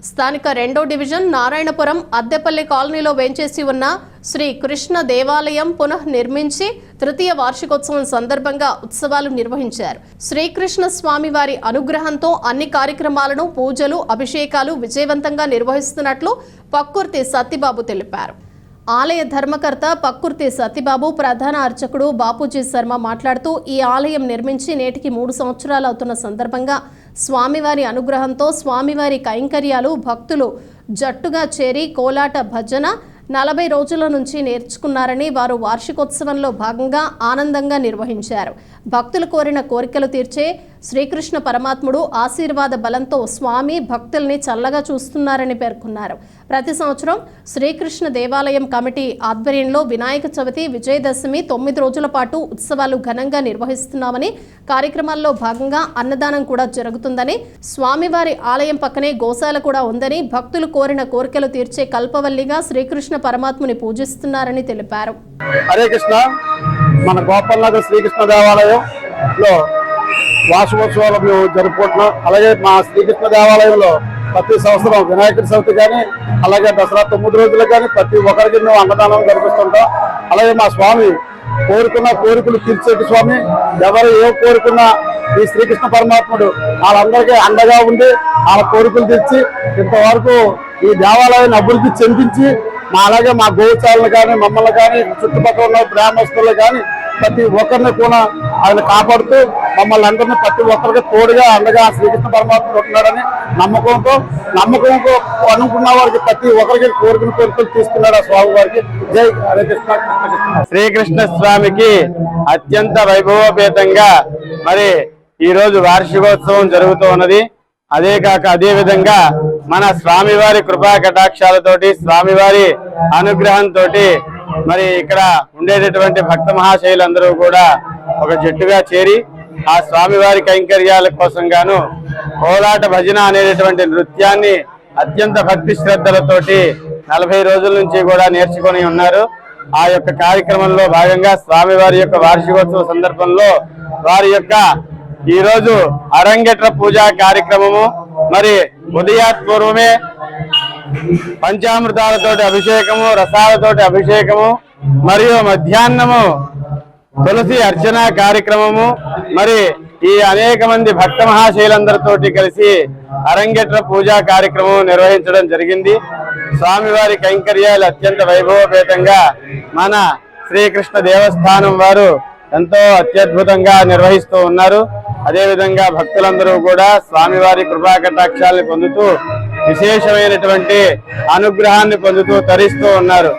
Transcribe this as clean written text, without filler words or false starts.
స్థానిక 2వ డివిజన్ నారాయణపురం అద్దెపల్లి కాలనీలో వేంచేసి ఉన్న శ్రీ కృష్ణ దేవాలయం పునఃనిర్మించి తృతీయ వార్షికోత్సవం సందర్భంగా ఉత్సవాలు నిర్వహించారు. శ్రీకృష్ణ స్వామి వారి అనుగ్రహంతో అన్ని కార్యక్రమాలను, పూజలు, అభిషేకాలు విజయవంతంగా నిర్వహిస్తున్నట్లు పక్కుర్తి సత్యబాబు తెలిపారు. ఆలయ ధర్మకర్త పక్కుర్తి సత్యబాబు, ప్రధాన అర్చకుడు బాపూజీ శర్మ మాట్లాడుతూ, ఈ ఆలయం నిర్మించి నేటికి 3 సంవత్సరాలు అవుతున్న సందర్భంగా స్వామివారి అనుగ్రహంతో స్వామివారి కైంకర్యాలు భక్తులు జట్టుగా చేరి కోలాట భజన 40 రోజుల నుంచి నేర్చుకున్నారని, వారు వార్షికోత్సవంలో భాగంగా ఆనందంగా నిర్వహించారు. భక్తులు కోరిన కోరికలు తీర్చే శ్రీకృష్ణ పరమాత్ముడు ఆశీర్వాద బలంతో స్వామి భక్తుల్ని చల్లగా చూస్తున్నారని పేర్కొన్నారు. ప్రతి సంవత్సరం శ్రీకృష్ణ దేవాలయం కమిటీ ఆధ్వర్యంలో వినాయక చవితి, విజయదశమి 9 రోజుల పాటు ఉత్సవాలు ఘనంగా నిర్వహిస్తున్నామని, కార్యక్రమాల్లో భాగంగా అన్నదానం కూడా జరుగుతుందని, స్వామివారి ఆలయం పక్కనే గోశాల కూడా ఉందని, భక్తులు కోరిన కోరికలు తీర్చే కల్పవల్లిగా శ్రీకృష్ణ పరమాత్ముని పూజిస్తున్నారని తెలిపారు. హరే కృష్ణ. మన గోపాల్ నగర్ శ్రీకృష్ణ దేవాలయంలో వార్షికోత్సవాలు మేము జరుపుకుంటున్నాం. అలాగే మా శ్రీకృష్ణ దేవాలయంలో ప్రతి సంవత్సరం వినాయకుడి చవితి కానీ, అలాగే దసరా 9 రోజులు కానీ ప్రతి ఒక్కరికి మేము అన్నదానం జరిపిస్తుంటాం. అలాగే మా స్వామి కోరుకున్న కోరికలు తీర్చేటి స్వామి. ఎవరు ఏ కోరుకున్నా ఈ శ్రీకృష్ణ పరమాత్ముడు వాళ్ళందరికీ అండగా ఉండి వాళ్ళ కోరికలు తీర్చి ఇంతవరకు ఈ దేవాలయాన్ని అభివృద్ధి చెందించి అలాగే మా గోచాలను కానీ, మమ్మల్ని కానీ, చుట్టుపక్కల ఉన్న గ్రామస్తులు కానీ ప్రతి ఒక్కరిని కూడా ఆయన కాపాడుతూ మమ్మల్ని అందరినీ ప్రతి ఒక్కరికి తోడుగా అండగా శ్రీకృష్ణ పరమాత్ముడు ఉంటున్నాడని నమ్మకంతో అనుకున్న వారికి ప్రతి ఒక్కరికి కోరికలు తీసుకున్నాడు ఆ స్వామి వారికి. జై హరే కృష్ణ. శ్రీకృష్ణ స్వామికి అత్యంత వైభవోపేతంగా మరి ఈ రోజు వార్షికోత్సవం జరుగుతూ ఉన్నది. అదే విధంగా మన స్వామివారి కృపా కటాక్షాలతోటి, స్వామివారి అనుగ్రహంతో మరి ఇక్కడ ఉండేటటువంటి భక్త మహాశైలందరూ కూడా ఒక జట్టుగా చేరి ఆ స్వామివారి కైంకర్యాల కోసం గాను కోలాట భజన అనేటటువంటి నృత్యాన్ని అత్యంత భక్తి శ్రద్ధలతోటి 40 రోజుల నుంచి కూడా నేర్చుకొని ఉన్నారు. ఆ యొక్క కార్యక్రమంలో భాగంగా స్వామివారి యొక్క వార్షికోత్సవ సందర్భంలో వారి యొక్క ఈరోజు అరంగేట్ర పూజా కార్యక్రమము, మరి ఉదయాత్పూర్వమే పంచామృతాలతోటి అభిషేకము, రసాలతోటి అభిషేకము, మరియు మధ్యాహ్నము తులసి అర్చన కార్యక్రమము, మరి ఈ అనేక మంది భక్త మహాశైలందరితోటి కలిసి అరంగేట్ర పూజా కార్యక్రమం నిర్వహించడం జరిగింది. స్వామివారి కైంకర్యాలు అత్యంత వైభవపేతంగా మన శ్రీకృష్ణ దేవస్థానం వారు ఎంతో అత్యద్భుతంగా నిర్వహిస్తూ ఉన్నారు. అదేవిధంగా భక్తులందరూ కూడా స్వామివారి కృపా కటాక్షాలను పొందుతూ విశేషమైనటువంటి అనుగ్రహాన్ని పొందుతూ తరిస్తూ ఉన్నారు.